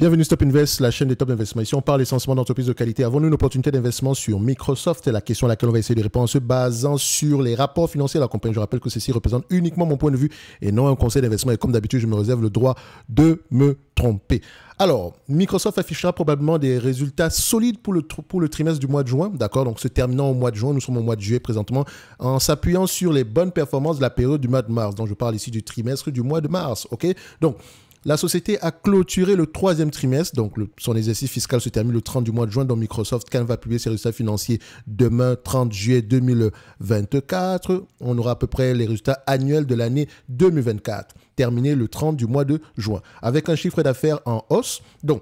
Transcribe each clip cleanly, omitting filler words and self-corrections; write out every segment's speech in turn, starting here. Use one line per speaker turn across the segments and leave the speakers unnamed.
Bienvenue Stop Invest, la chaîne des top investissements. Ici, on parle essentiellement d'entreprises de qualité. Avons-nous une opportunité d'investissement sur Microsoft? C'est la question à laquelle on va essayer de répondre en se basant sur les rapports financiers de la compagnie. Je rappelle que ceci représente uniquement mon point de vue et non un conseil d'investissement. Et comme d'habitude, je me réserve le droit de me tromper. Alors, Microsoft affichera probablement des résultats solides pour le trimestre du mois de juin. D'accord? Donc, se terminant au mois de juin, nous sommes au mois de juillet présentement, en s'appuyant sur les bonnes performances de la période du mois de mars. Donc, je parle ici du trimestre du mois de mars. OK? Donc, la société a clôturé le troisième trimestre, donc son exercice fiscal se termine le 30 du mois de juin, donc Microsoft, quand elle va publier ses résultats financiers demain, 30 juillet 2024, on aura à peu près les résultats annuels de l'année 2024, terminés le 30 du mois de juin, avec un chiffre d'affaires en hausse. Donc,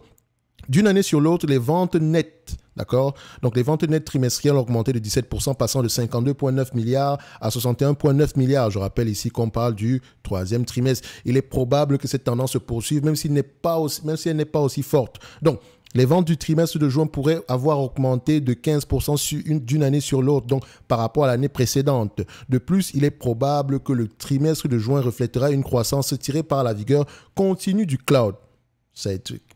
d'une année sur l'autre, les ventes nettes, d'accord? Donc, les ventes nettes trimestrielles ont augmenté de 17%, passant de 52,9 milliards à 61,9 milliards. Je rappelle ici qu'on parle du troisième trimestre. Il est probable que cette tendance se poursuive, même si elle n'est pas aussi forte. Donc, les ventes du trimestre de juin pourraient avoir augmenté de 15% d'une année sur l'autre, donc par rapport à l'année précédente. De plus, il est probable que le trimestre de juin reflètera une croissance tirée par la vigueur continue du cloud.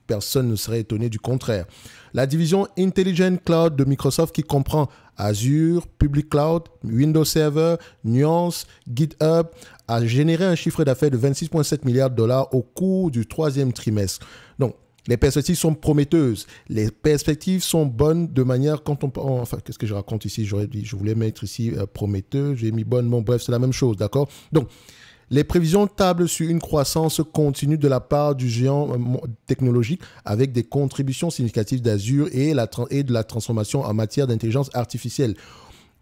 Personne ne serait étonné du contraire. La division Intelligent Cloud de Microsoft qui comprend Azure, Public Cloud, Windows Server, Nuance, GitHub a généré un chiffre d'affaires de 26,7 milliards de dollars au cours du troisième trimestre. Donc, les perspectives sont prometteuses. Les perspectives sont bonnes de manière quand on... Enfin, qu'est-ce que je raconte ici? Je voulais mettre ici prometteur, j'ai mis bonne, bon, bref, c'est la même chose, d'accord? Donc, les prévisions tablent sur une croissance continue de la part du géant technologique avec des contributions significatives d'Azure et de la transformation en matière d'intelligence artificielle.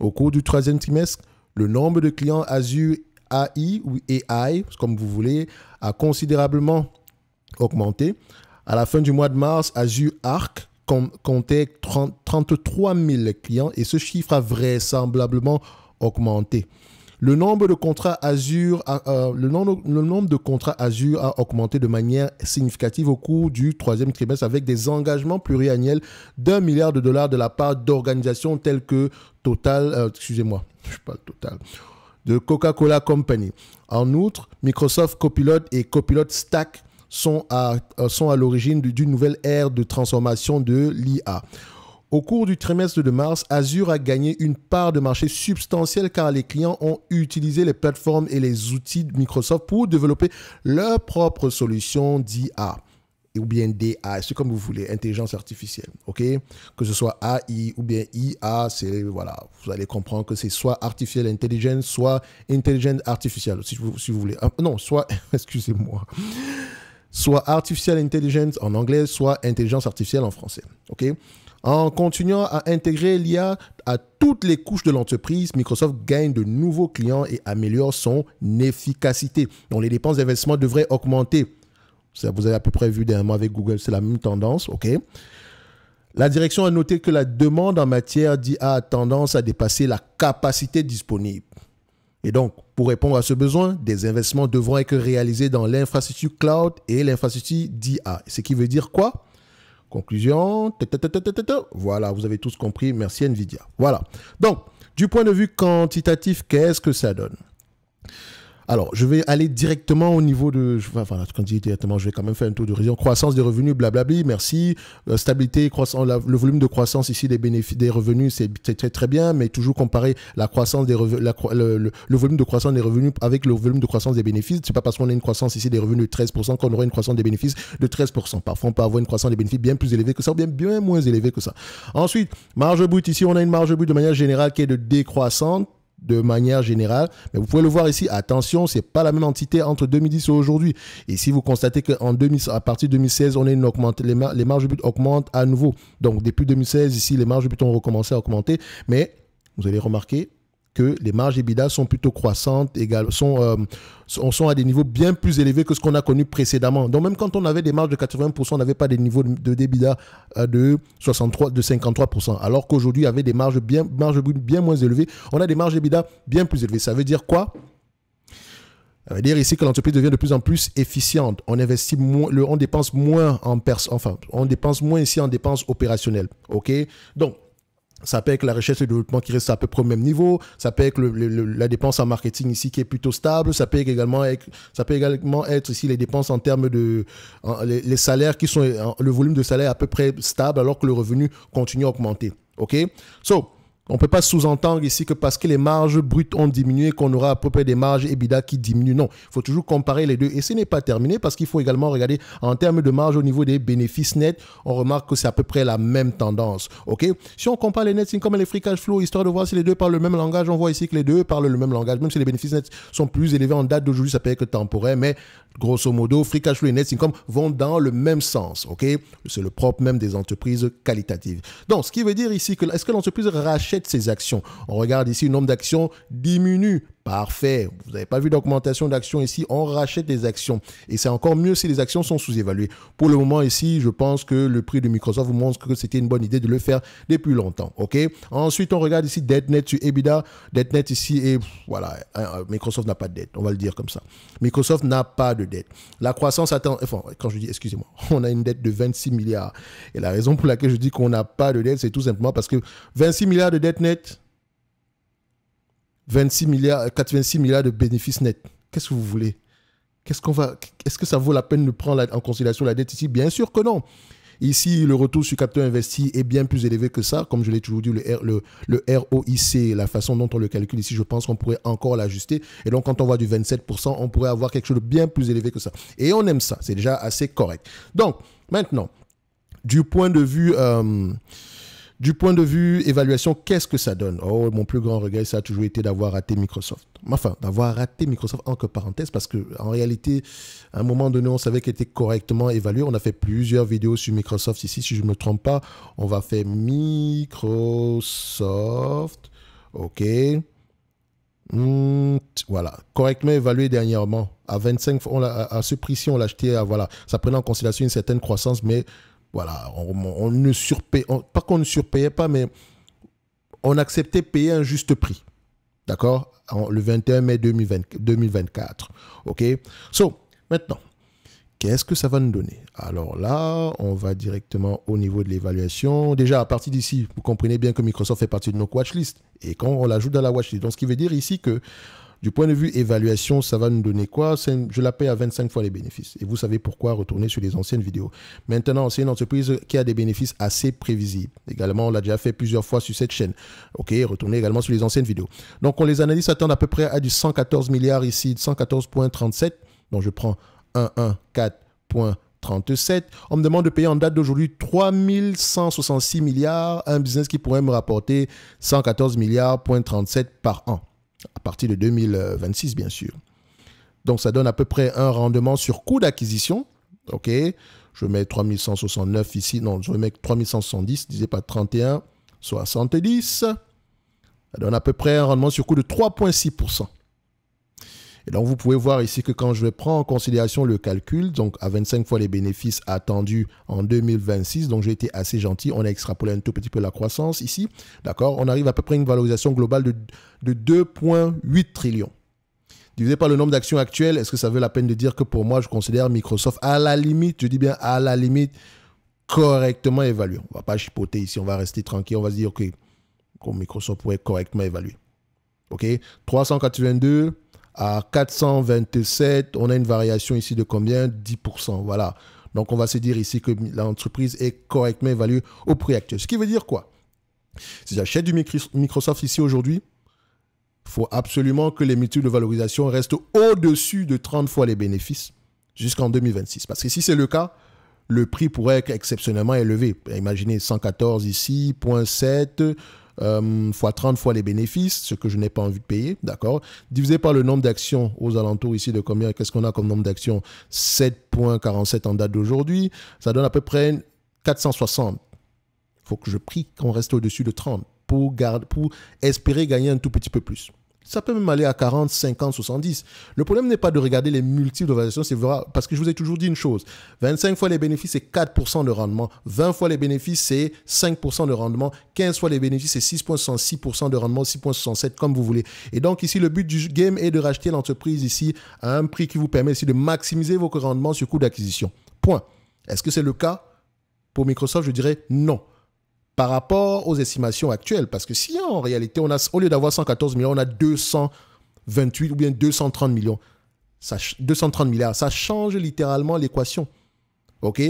Au cours du troisième trimestre, le nombre de clients Azure AI ou AI, comme vous voulez, a considérablement augmenté. À la fin du mois de mars, Azure Arc comptait 33 000 clients et ce chiffre a vraisemblablement augmenté. Le nombre de contrats Azure a augmenté de manière significative au cours du troisième trimestre avec des engagements pluriannuels d'1 milliard de dollars de la part d'organisations telles que de Coca-Cola Company. En outre, Microsoft Copilot et Copilot Stack sont à l'origine d'une nouvelle ère de transformation de l'IA. Au cours du trimestre de mars, Azure a gagné une part de marché substantielle car les clients ont utilisé les plateformes et les outils de Microsoft pour développer leurs propres solutions d'IA ou bien DA, c'est comme vous voulez, intelligence artificielle, ok? Que ce soit AI ou bien IA, voilà, vous allez comprendre que c'est soit artificial intelligence, soit intelligent artificial, si vous voulez. Excusez-moi. Soit artificial intelligence en anglais, soit intelligence artificielle en français, ok? En continuant à intégrer l'IA à toutes les couches de l'entreprise, Microsoft gagne de nouveaux clients et améliore son efficacité. Donc, les dépenses d'investissement devraient augmenter. Vous avez à peu près vu dernièrement avec Google, c'est la même tendance, ok? La direction a noté que la demande en matière d'IA a tendance à dépasser la capacité disponible. Et donc, pour répondre à ce besoin, des investissements devront être réalisés dans l'infrastructure cloud et l'infrastructure d'IA. Ce qui veut dire quoi? Conclusion, voilà, vous avez tous compris, merci Nvidia. Voilà, donc, du point de vue quantitatif, qu'est-ce que ça donne? Alors, je vais aller directement au niveau de... Enfin, quand je dis directement, je vais quand même faire un tour d'horizon. Croissance des revenus, blablabla, merci. Stabilité, croissance, le volume de croissance ici des revenus, c'est très, très bien, mais toujours comparer la croissance des revenus, le volume de croissance des revenus avec le volume de croissance des bénéfices. C'est pas parce qu'on a une croissance ici des revenus de 13% qu'on aura une croissance des bénéfices de 13%. Parfois, on peut avoir une croissance des bénéfices bien plus élevée que ça, ou bien moins élevée que ça. Ensuite, marge brute, ici, on a une marge brute de manière générale qui est de décroissante, de manière générale, mais vous pouvez le voir ici, attention, c'est pas la même entité entre 2010 et aujourd'hui. Et si vous constatez qu'à partir de 2016, on a une les marges brutes augmentent à nouveau. Donc depuis 2016, ici, les marges brutes ont recommencé à augmenter, mais vous allez remarquer que les marges EBITDA sont plutôt croissantes, sont à des niveaux bien plus élevés que ce qu'on a connu précédemment. Donc même quand on avait des marges de 80%, on n'avait pas des niveaux de EBITDA de 53%. Alors qu'aujourd'hui, avec des marges bien moins élevées, on a des marges EBITDA bien plus élevées. Ça veut dire quoi? Ça veut dire ici que l'entreprise devient de plus en plus efficiente. On investit moins, on dépense moins on dépense moins ici en dépenses opérationnelles. OK? Donc, Ça peut être la recherche et le développement qui reste à peu près au même niveau. Ça peut être la dépense en marketing ici qui est plutôt stable. Ça peut également être ici les dépenses en termes de les salaires qui sont le volume de salaire à peu près stable alors que le revenu continue à augmenter. OK? On ne peut pas sous-entendre ici que parce que les marges brutes ont diminué, qu'on aura à peu près des marges EBITDA qui diminuent. Non, il faut toujours comparer les deux. Et ce n'est pas terminé parce qu'il faut également regarder en termes de marge au niveau des bénéfices nets. On remarque que c'est à peu près la même tendance. OK? Si on compare les net income et les free cash flow, histoire de voir si les deux parlent le même langage, on voit ici que les deux parlent le même langage. Même si les bénéfices nets sont plus élevés en date d'aujourd'hui, ça peut être temporaire, mais grosso modo, free cash flow et net income vont dans le même sens. OK? C'est le propre même des entreprises qualitatives. Donc, ce qui veut dire ici que est-ce que l'entreprise rachète ses actions? On regarde ici, le nombre d'actions diminue. Parfait. Vous n'avez pas vu d'augmentation d'actions ici. On rachète des actions. Et c'est encore mieux si les actions sont sous-évaluées. Pour le moment ici, je pense que le prix de Microsoft vous montre que c'était une bonne idée de le faire depuis longtemps. OK? Ensuite, on regarde ici dette net sur EBITDA. Dette net ici, et voilà, Microsoft n'a pas de dette. On va le dire comme ça. Microsoft n'a pas de dette. La croissance attend... Enfin, quand je dis, excusez-moi, on a une dette de 26 milliards. Et la raison pour laquelle je dis qu'on n'a pas de dette, c'est tout simplement parce que 26 milliards de dette nette, 86 milliards de bénéfices nets. Qu'est-ce que vous voulez? Est-ce que ça vaut la peine de prendre en considération la dette ici? Bien sûr que non. Ici, le retour sur capital investi est bien plus élevé que ça. Comme je l'ai toujours dit, le ROIC, la façon dont on le calcule ici, je pense qu'on pourrait encore l'ajuster. Et donc, quand on voit du 27%, on pourrait avoir quelque chose de bien plus élevé que ça. Et on aime ça. C'est déjà assez correct. Donc, maintenant, du point de vue évaluation, qu'est-ce que ça donne? Oh, mon plus grand regret, ça a toujours été d'avoir raté Microsoft. Enfin, d'avoir raté Microsoft entre parenthèses, parce qu'en réalité, à un moment donné, on savait qu'il était correctement évalué. On a fait plusieurs vidéos sur Microsoft ici, si je ne me trompe pas. On va faire Microsoft. OK. Voilà, correctement évalué dernièrement. À 25, à ce prix-ci, on l'a acheté. Voilà, ça prenait en considération une certaine croissance, mais voilà, on ne surpayait, pas qu'on ne surpayait pas, mais on acceptait payer un juste prix. D'accord? Le 21 mai 2024. OK? Maintenant, qu'est-ce que ça va nous donner? Alors là, on va directement au niveau de l'évaluation. Déjà, à partir d'ici, vous comprenez bien que Microsoft fait partie de nos watchlists. Et quand on l'ajoute dans la watchlist, donc ce qui veut dire ici que du point de vue évaluation, ça va nous donner quoi? Je la paye à 25 fois les bénéfices. Et vous savez pourquoi, retourner sur les anciennes vidéos. Maintenant, c'est une entreprise qui a des bénéfices assez prévisibles. Également, on l'a déjà fait plusieurs fois sur cette chaîne. OK, retournez également sur les anciennes vidéos. Donc, les analystes attendent à peu près à du 114 milliards ici, 114,37. Donc, je prends 114,37. On me demande de payer en date d'aujourd'hui 3166 milliards, un business qui pourrait me rapporter 114 milliards,37 par an. À partir de 2026, bien sûr. Donc, ça donne à peu près un rendement sur coût d'acquisition. OK. Je mets 3169 ici. Non, je vais mettre 3170, disais pas 31,70. Ça donne à peu près un rendement sur coût de 3,6%. Et donc, vous pouvez voir ici que quand je prends en considération le calcul, donc à 25 fois les bénéfices attendus en 2026, donc j'ai été assez gentil, on a extrapolé un tout petit peu la croissance ici, d'accord? On arrive à peu près à une valorisation globale de 2,8 trillions. Divisé par le nombre d'actions actuelles, est-ce que ça vaut la peine de dire que pour moi, je considère Microsoft à la limite, je dis bien à la limite, correctement évalué? On ne va pas chipoter ici, on va rester tranquille, on va se dire, OK, Microsoft pourrait être correctement évalué. OK? 382 à 427, on a une variation ici de combien? 10%. Voilà. Donc, on va se dire ici que l'entreprise est correctement évaluée au prix actuel. Ce qui veut dire quoi? Si j'achète du Microsoft ici aujourd'hui, il faut absolument que les multiples de valorisation restent au-dessus de 30 fois les bénéfices jusqu'en 2026. Parce que si c'est le cas, le prix pourrait être exceptionnellement élevé. Imaginez 114 ici, 0,7 fois 30 fois les bénéfices, ce que je n'ai pas envie de payer, d'accord? Divisé par le nombre d'actions aux alentours ici de combien? Qu'est-ce qu'on a comme nombre d'actions? 7,47 en date d'aujourd'hui. Ça donne à peu près 460. Il faut que je prie qu'on reste au-dessus de 30 pour espérer gagner un tout petit peu plus. Ça peut même aller à 40, 50, 70. Le problème n'est pas de regarder les multiples de valorisation, c'est vrai, parce que je vous ai toujours dit une chose. 25 fois les bénéfices, c'est 4% de rendement. 20 fois les bénéfices, c'est 5% de rendement. 15 fois les bénéfices, c'est 6,66% de rendement, 6,67% comme vous voulez. Et donc ici, le but du game est de racheter l'entreprise ici à un prix qui vous permet ici de maximiser vos rendements sur coût d'acquisition. Point. Est-ce que c'est le cas pour Microsoft? Je dirais non. par rapport aux estimations actuelles. Parce que si en réalité, au lieu d'avoir 114 millions, on a 228 ou bien 230 millions, 230 milliards, ça change littéralement l'équation. OK?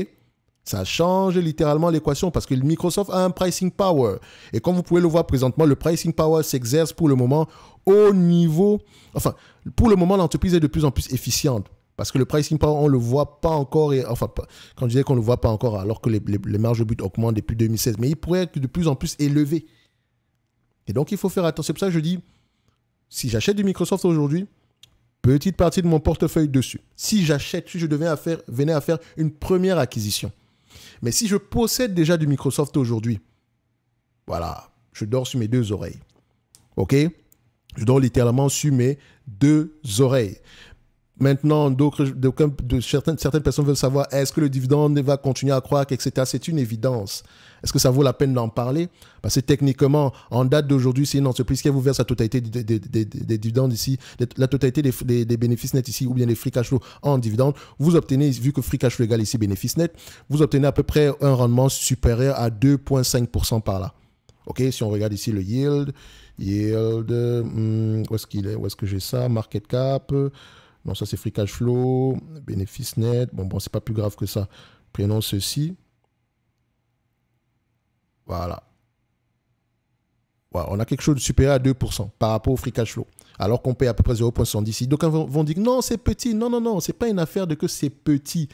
Ça change littéralement l'équation parce que Microsoft a un pricing power. Et comme vous pouvez le voir présentement, le pricing power s'exerce pour le moment au niveau... Enfin, pour le moment, l'entreprise est de plus en plus efficiente. Parce que le pricing power, on ne le voit pas encore. Quand je disais qu'on ne le voit pas encore, alors que les marges de but augmentent depuis 2016. Mais il pourrait être de plus en plus élevé. Et donc, il faut faire attention. C'est pour ça que je dis, si j'achète du Microsoft aujourd'hui, petite partie de mon portefeuille dessus. Si je venais à faire une première acquisition. Mais si je possède déjà du Microsoft aujourd'hui, voilà, je dors sur mes deux oreilles. OK? Je dors littéralement sur mes deux oreilles. Maintenant, certaines personnes veulent savoir, est-ce que le dividende va continuer à croître, etc. C'est une évidence. Est-ce que ça vaut la peine d'en parler? Parce que techniquement, en date d'aujourd'hui, c'est une entreprise qui vous verse la totalité des dividendes ici, la totalité des bénéfices nets ici, ou bien les free cash flow en dividendes. Vous obtenez, vu que free cash flow égale ici bénéfice net, vous obtenez à peu près un rendement supérieur à 2,5% par là. OK? Si on regarde ici le yield, où est-ce qu'il est? Où est-ce que j'ai ça? Market cap. Non, ça c'est free cash flow, bénéfice net. Bon, c'est pas plus grave que ça. Prenons ceci. Voilà. On a quelque chose de supérieur à 2% par rapport au free cash flow, alors qu'on paye à peu près 0,70 ici. Donc, ils vont dire non, c'est petit. Non, c'est pas une affaire de que c'est petit.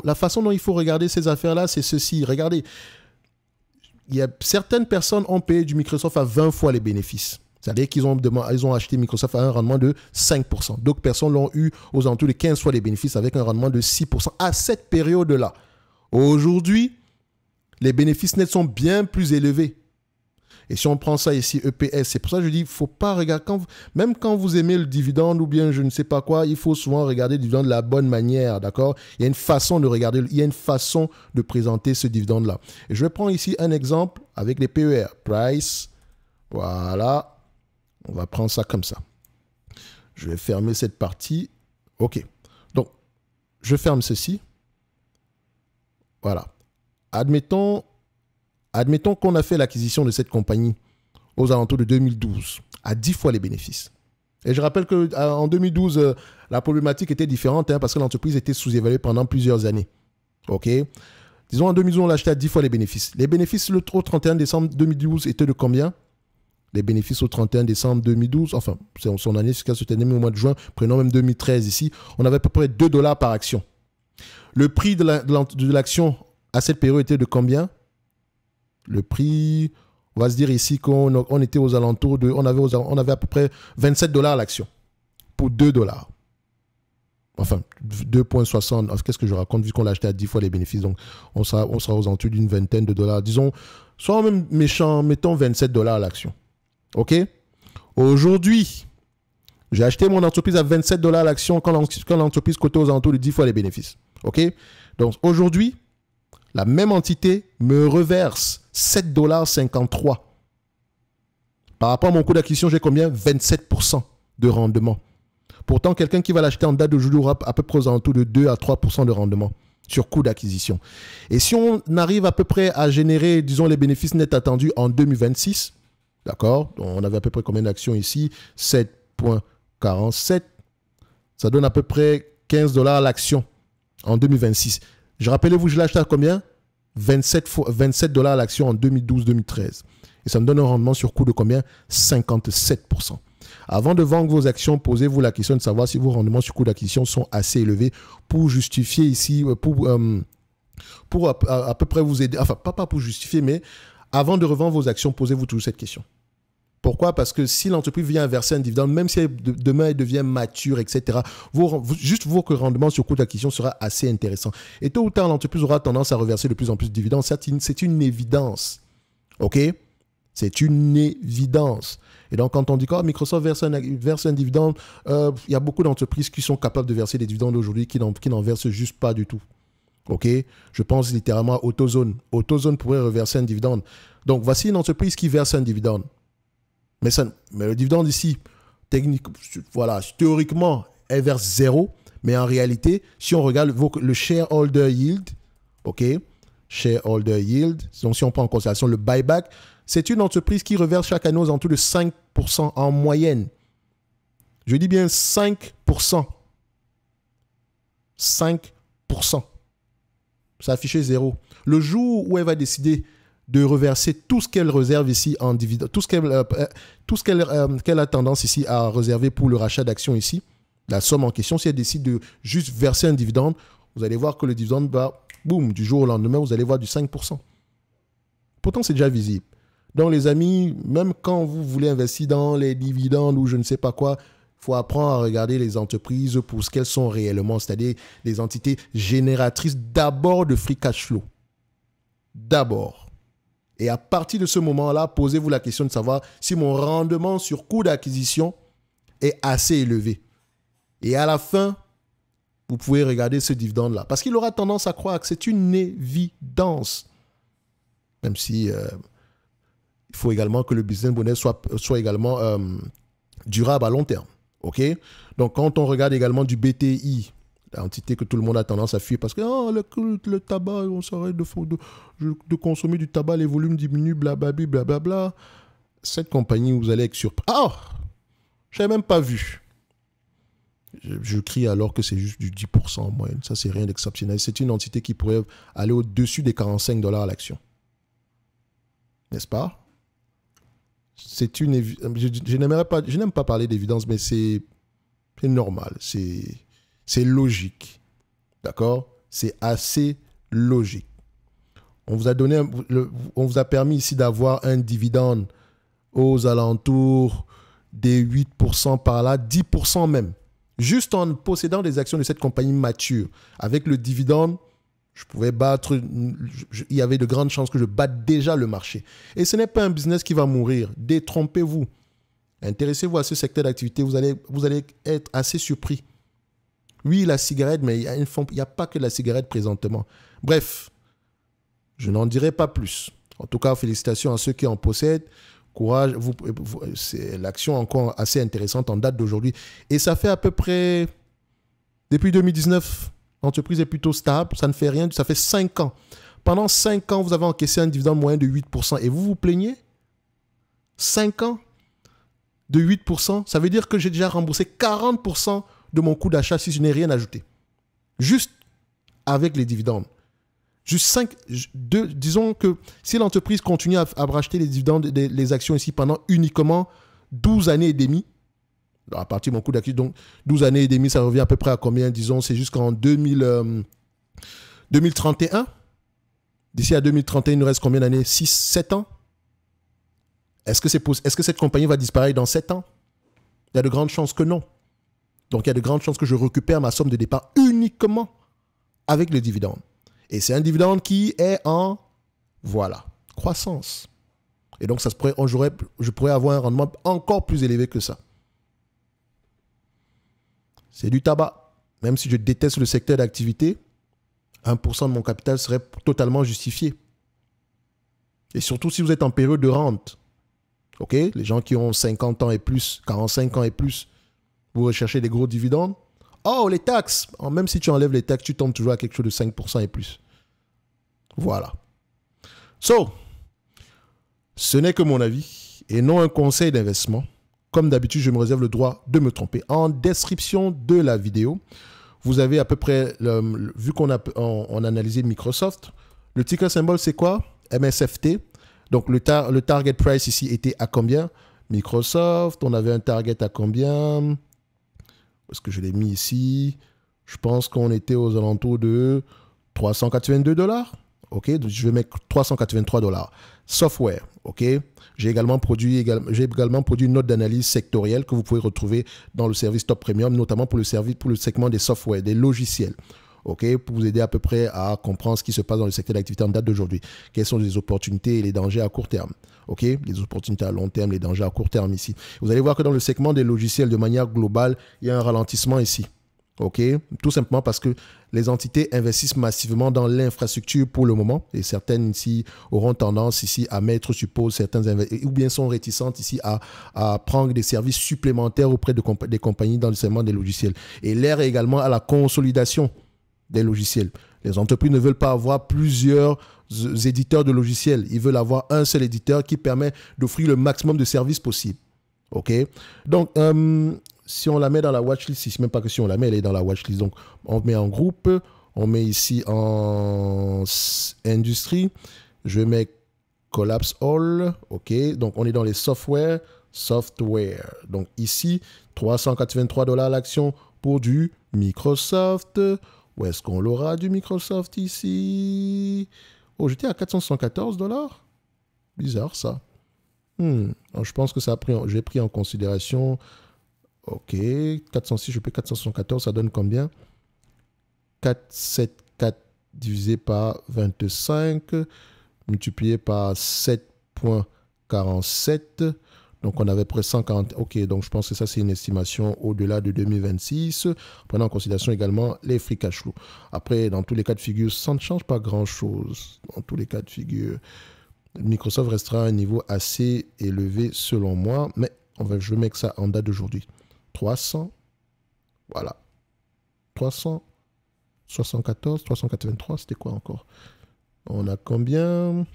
La façon dont il faut regarder ces affaires-là, c'est ceci. Regardez, certaines personnes ont payé du Microsoft à 20 fois les bénéfices. C'est-à-dire qu'ils ont acheté Microsoft à un rendement de 5%. D'autres personnes l'ont eu aux alentours de 15 fois les bénéfices avec un rendement de 6% à cette période-là. Aujourd'hui, les bénéfices nets sont bien plus élevés. Et si on prend ça ici, EPS, c'est pour ça que je dis, il ne faut pas regarder, même quand vous aimez le dividende ou bien je ne sais pas quoi, il faut souvent regarder le dividende de la bonne manière, d'accord? Il y a une façon de regarder, il y a une façon de présenter ce dividende-là. Et je vais prendre ici un exemple avec les PER, price, voilà. On va prendre ça comme ça. Je vais fermer cette partie. OK. Donc, je ferme ceci. Voilà. Admettons qu'on a fait l'acquisition de cette compagnie aux alentours de 2012, à 10 fois les bénéfices. Et je rappelle qu'en 2012, la problématique était différente parce que l'entreprise était sous-évaluée pendant plusieurs années. OK. Disons, en 2012, on l'a acheté à 10 fois les bénéfices. Les bénéfices au 31 décembre 2012 étaient de combien? Les bénéfices au 31 décembre 2012, enfin, c'est son année jusqu'à se terminer au mois de juin, prenons même 2013 ici, on avait à peu près $2 par action. Le prix de l'action à cette période était de combien? Le prix, on va se dire ici qu'on était aux alentours de, on avait à peu près $27 l'action pour $2. Enfin, 2,60. Qu'est-ce que je raconte vu qu'on l'a acheté à 10 fois les bénéfices? Donc, on sera aux alentours d'une vingtaine de dollars. Disons, soit même méchant, mettons $27 l'action. OK? Aujourd'hui, j'ai acheté mon entreprise à $27 l'action quand l'entreprise cotait aux alentours de 10 fois les bénéfices. OK? Donc, aujourd'hui, la même entité me reverse $7,53. Par rapport à mon coût d'acquisition, j'ai combien? 27% de rendement. Pourtant, quelqu'un qui va l'acheter en date d'aujourd'hui aura à peu près aux alentours de 2 à 3% de rendement sur coût d'acquisition. Et si on arrive à peu près à générer, disons, les bénéfices nets attendus en 2026, d'accord? On avait à peu près combien d'actions ici? 7,47. Ça donne à peu près $15 l'action en 2026. Rappelez-vous, je l'ai acheté à combien? 27 l'action en 2012-2013. Et ça me donne un rendement sur coût de combien? 57%. Avant de vendre vos actions, posez-vous la question de savoir si vos rendements sur coût d'acquisition sont assez élevés pour justifier ici, pour à peu près vous aider, enfin pas pour justifier, mais avant de revendre vos actions, posez-vous toujours cette question. Pourquoi? Parce que si l'entreprise vient verser un dividende, même si demain elle devient mature, etc., juste votre rendement sur coût d'acquisition sera assez intéressant. Et tôt ou tard, l'entreprise aura tendance à reverser de plus en plus de dividendes. C'est une évidence. OK? C'est une évidence. Et donc, quand on dit que Microsoft verse un dividende, il y a beaucoup d'entreprises qui sont capables de verser des dividendes aujourd'hui qui n'en versent juste pas du tout. OK? Je pense littéralement à AutoZone. AutoZone pourrait reverser un dividende. Donc, voici une entreprise qui verse un dividende. Mais le dividende ici, théoriquement, elle verse 0. Mais en réalité, si on regarde le shareholder yield, OK, shareholder yield, donc si on prend en considération le buyback, c'est une entreprise qui reverse chaque année aux alentours de 5% en moyenne. Je dis bien 5%. 5%. Ça affiché 0. Le jour où elle va décider de reverser tout ce qu'elle réserve ici en dividende, tout ce qu'elle a tendance ici à réserver pour le rachat d'actions ici, la somme en question, si elle décide de juste verser un dividende, vous allez voir que le dividende va, boum, du jour au lendemain, vous allez voir du 5%. Pourtant, c'est déjà visible. Donc, les amis, même quand vous voulez investir dans les dividendes ou je ne sais pas quoi, il faut apprendre à regarder les entreprises pour ce qu'elles sont réellement, c'est-à-dire des entités génératrices d'abord de free cash flow. D'abord. Et à partir de ce moment-là, posez-vous la question de savoir si mon rendement sur coût d'acquisition est assez élevé. Et à la fin, vous pouvez regarder ce dividende-là. Parce qu'il aura tendance à croire que c'est une évidence. Même si il faut également que le business model soit également durable à long terme. OK? Donc, quand on regarde également du BTI, l'entité que tout le monde a tendance à fuir parce que le tabac, on s'arrête de consommer du tabac, les volumes diminuent, blablabla, blablabla. Cette compagnie, vous allez être surpris. Ah! Je n'avais même pas vu. Je crie alors que c'est juste du 10% en moyenne. Ça, c'est rien d'exceptionnel. C'est une entité qui pourrait aller au-dessus des 45 $ à l'action. N'est-ce pas? C'est une... Je n'aime pas parler d'évidence, mais c'est normal. C'est logique. D'accord? C'est assez logique. On vous a permis ici d'avoir un dividende aux alentours des 8% par là, 10% même. Juste en possédant des actions de cette compagnie mature. Avec le dividende, je pouvais battre... il y avait de grandes chances que je batte déjà le marché. Et ce n'est pas un business qui va mourir. Détrompez-vous. Intéressez-vous à ce secteur d'activité. Vous allez être assez surpris. Oui, la cigarette, mais il n'y a pas que la cigarette présentement. Bref, je n'en dirai pas plus. En tout cas, félicitations à ceux qui en possèdent. Courage, c'est l'action encore assez intéressante en date d'aujourd'hui. Et ça fait à peu près, depuis 2019, l'entreprise est plutôt stable, ça ne fait rien, ça fait 5 ans. Pendant 5 ans, vous avez encaissé un dividende moyen de 8%. Et vous vous plaignez? 5 ans de 8%, ça veut dire que j'ai déjà remboursé 40% de mon coût d'achat si je n'ai rien ajouté. Juste avec les dividendes. Juste disons que si l'entreprise continue à racheter les dividendes, les actions ici pendant uniquement 12 années et demie, à partir de mon coût d'acquis, donc 12 années et demie, ça revient à peu près à combien? Disons, c'est jusqu'en 2031. D'ici à 2031, il nous reste combien d'années? 6, 7 ans? Est-ce que cette compagnie va disparaître dans 7 ans? Il y a de grandes chances que non. Donc, il y a de grandes chances que je récupère ma somme de départ uniquement avec le dividende. Et c'est un dividende qui est en, voilà, croissance. Et donc, je pourrais avoir un rendement encore plus élevé que ça. C'est du tabac. Même si je déteste le secteur d'activité, 1% de mon capital serait totalement justifié. Et surtout si vous êtes en période de rente. OK? Les gens qui ont 50 ans et plus, 45 ans et plus, vous recherchez des gros dividendes. Oh, les taxes! Même si tu enlèves les taxes, tu tombes toujours à quelque chose de 5% et plus. Voilà. So, ce n'est que mon avis et non un conseil d'investissement. Comme d'habitude, je me réserve le droit de me tromper. En description de la vidéo, vous avez à peu près, vu qu'on a analysé Microsoft, le ticker symbole c'est quoi? MSFT. Donc le target price ici était à combien? Microsoft, on avait un target à combien? Est-ce que je l'ai mis ici? Je pense qu'on était aux alentours de 382 $. OK, donc je vais mettre 383 $. Software, OK. J'ai également produit une note d'analyse sectorielle que vous pouvez retrouver dans le service Top Premium, notamment pour le segment des softwares, des logiciels. OK, pour vous aider à peu près à comprendre ce qui se passe dans le secteur d'activité en date d'aujourd'hui. Quelles sont les opportunités et les dangers à court terme. OK, les opportunités à long terme, les dangers à court terme ici. Vous allez voir que dans le segment des logiciels, de manière globale, il y a un ralentissement ici. OK, tout simplement parce que les entités investissent massivement dans l'infrastructure pour le moment et certaines ici auront tendance ici à mettre sur pause certains ou bien sont réticentes ici à prendre des services supplémentaires auprès des compagnies dans le segment des logiciels. Et l'ère est également à la consolidation des logiciels. Les entreprises ne veulent pas avoir plusieurs éditeurs de logiciels. Ils veulent avoir un seul éditeur qui permet d'offrir le maximum de services possible. OK? Donc, si on la met dans la watchlist, ici, même pas que si on la met, elle est dans la watchlist. Donc, on met en groupe, on met ici en industrie. Je mets Collapse All. OK? Donc, on est dans les software. Donc, ici, $383 l'action pour du Microsoft. Où est-ce qu'on l'aura du Microsoft ici? Oh, j'étais à $474. Bizarre, ça. Alors, je pense que ça a pris, j'ai pris en considération. OK. 406, je paie 474, ça donne combien? 474 divisé par 25, multiplié par 7,47. Donc, on avait près 140. OK, donc je pense que ça, c'est une estimation au-delà de 2026, prenant en considération également les free cash flow. Après, dans tous les cas de figure, ça ne change pas grand-chose. Dans tous les cas de figure, Microsoft restera à un niveau assez élevé selon moi, mais je vais mettre ça en date d'aujourd'hui. 300, voilà. 374, 383, c'était quoi encore? On a combien?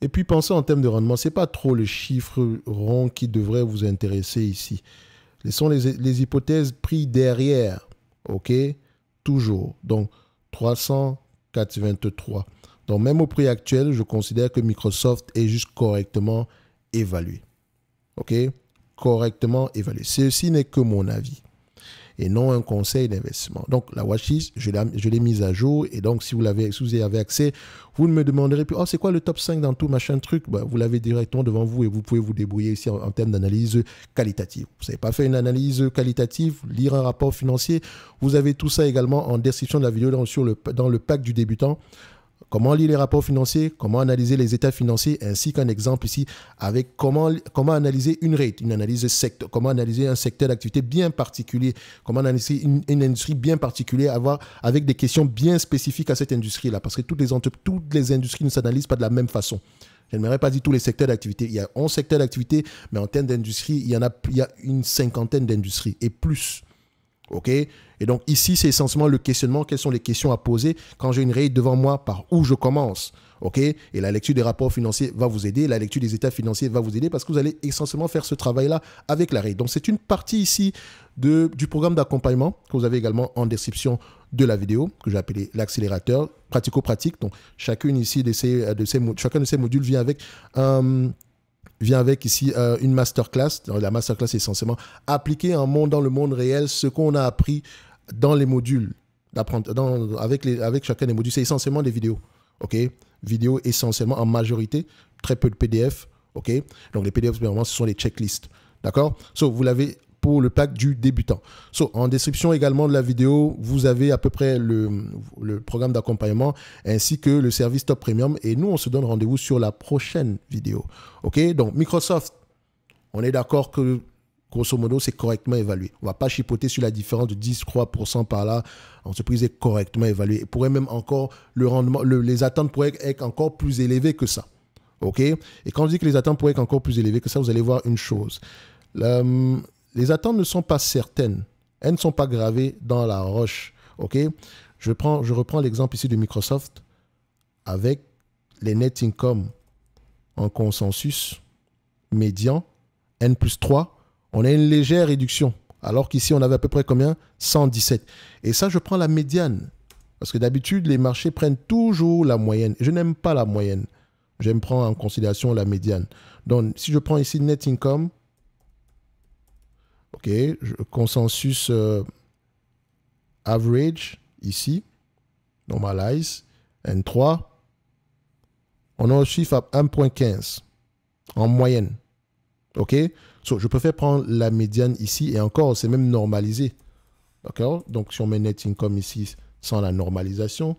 Et puis, pensez en termes de rendement. Ce n'est pas trop le chiffre rond qui devrait vous intéresser ici. Laissons les hypothèses prises derrière. OK? Toujours. Donc, 383. Donc, même au prix actuel, je considère que Microsoft est juste correctement évalué. OK? Correctement évalué. Ceci n'est que mon avis et non un conseil d'investissement. Donc, la watchlist, je l'ai mise à jour. Et donc, si vous y avez accès, vous ne me demanderez plus, oh, c'est quoi le top 5 dans tout machin truc? Ben, vous l'avez directement devant vous et vous pouvez vous débrouiller ici en termes d'analyse qualitative. Vous n'avez pas fait une analyse qualitative, lire un rapport financier. Vous avez tout ça également en description de la vidéo dans le pack du débutant. Comment lire les rapports financiers, comment analyser les états financiers, ainsi qu'un exemple ici avec comment analyser une rate, une analyse secteur, comment analyser un secteur d'activité bien particulier, comment analyser une industrie bien particulière, avec des questions bien spécifiques à cette industrie-là, parce que toutes les industries ne s'analysent pas de la même façon. Je n'aimerais pas dire tous les secteurs d'activité. Il y a 11 secteurs d'activité, mais en termes d'industrie, il y a une cinquantaine d'industries et plus. OK? Et donc ici, c'est essentiellement le questionnement. Quelles sont les questions à poser quand j'ai une rate devant moi, par où je commence? OK? Et la lecture des rapports financiers va vous aider. La lecture des états financiers va vous aider parce que vous allez essentiellement faire ce travail-là avec la rate. Donc, c'est une partie ici du programme d'accompagnement que vous avez également en description de la vidéo, que j'ai appelé l'accélérateur pratico-pratique. Donc, chacun de ces modules vient avec ici une masterclass. La masterclass est essentiellement appliquer dans le monde réel ce qu'on a appris dans les modules. Avec chacun des modules, c'est essentiellement des vidéos. OK? Vidéos essentiellement en majorité, très peu de PDF. OK? Donc les PDF, vraiment, ce sont les checklists. D'accord? Vous l'avez pour le pack du débutant. En description également de la vidéo, vous avez à peu près le programme d'accompagnement ainsi que le service Top Premium. Et nous, on se donne rendez-vous sur la prochaine vidéo. OK? Donc, Microsoft, on est d'accord que, grosso modo, c'est correctement évalué. On ne va pas chipoter sur la différence de 10-3% par là. L'entreprise est correctement évaluée. Et pourrait même encore, le rendement, les attentes pourraient être encore plus élevées que ça. OK? Et quand je dis que les attentes pourraient être encore plus élevées que ça, vous allez voir une chose. Les attentes ne sont pas certaines. Elles ne sont pas gravées dans la roche. OK? Je reprends l'exemple ici de Microsoft avec les net income en consensus médian, N+3. On a une légère réduction. Alors qu'ici, on avait à peu près combien? 117. Et ça, je prends la médiane. Parce que d'habitude, les marchés prennent toujours la moyenne. Je n'aime pas la moyenne. J'aime prendre en considération la médiane. Donc, si je prends ici net income, OK, consensus average, ici, normalize, N3, on a un chiffre à 1,15 en moyenne. OK? Je préfère prendre la médiane ici et encore, c'est même normalisé. D'accord? Donc, si on met net income ici sans la normalisation,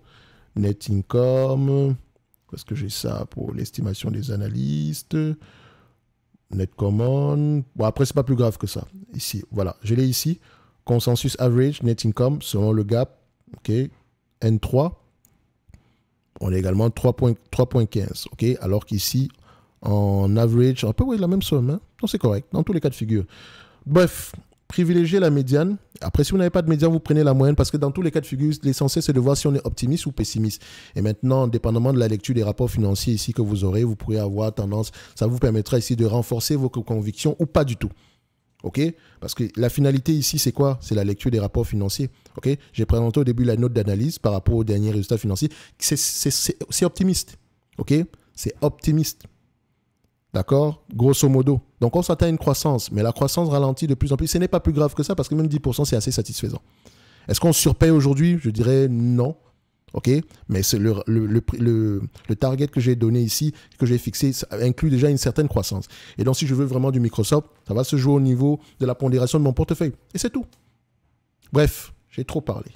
net income, est-ce que j'ai ça pour l'estimation des analystes? Net common. Bon, après, c'est pas plus grave que ça. Ici, voilà. Je l'ai ici. Consensus average, net income, selon le gap. OK. N3. On a également 3,15. OK. Alors qu'ici, en average, on peut voir la même somme. Hein? Donc, c'est correct. Dans tous les cas de figure. Bref, privilégiez la médiane. Après, si vous n'avez pas de médiane, vous prenez la moyenne parce que dans tous les cas de figure, l'essentiel, c'est de voir si on est optimiste ou pessimiste. Et maintenant, dépendamment de la lecture des rapports financiers ici que vous aurez, vous pourrez avoir tendance, ça vous permettra ici de renforcer vos convictions ou pas du tout. OK? Parce que la finalité ici, c'est quoi? C'est la lecture des rapports financiers. OK? J'ai présenté au début la note d'analyse par rapport aux derniers résultats financiers. C'est optimiste. OK? C'est optimiste. D'accord? Grosso modo. Donc, on s'attend à une croissance, mais la croissance ralentit de plus en plus. Ce n'est pas plus grave que ça parce que même 10%, c'est assez satisfaisant. Est-ce qu'on surpaye aujourd'hui? Je dirais non. OK? Mais c'est le target que j'ai donné ici, que j'ai fixé, ça inclut déjà une certaine croissance. Et donc, si je veux vraiment du Microsoft, ça va se jouer au niveau de la pondération de mon portefeuille. Et c'est tout. Bref, j'ai trop parlé.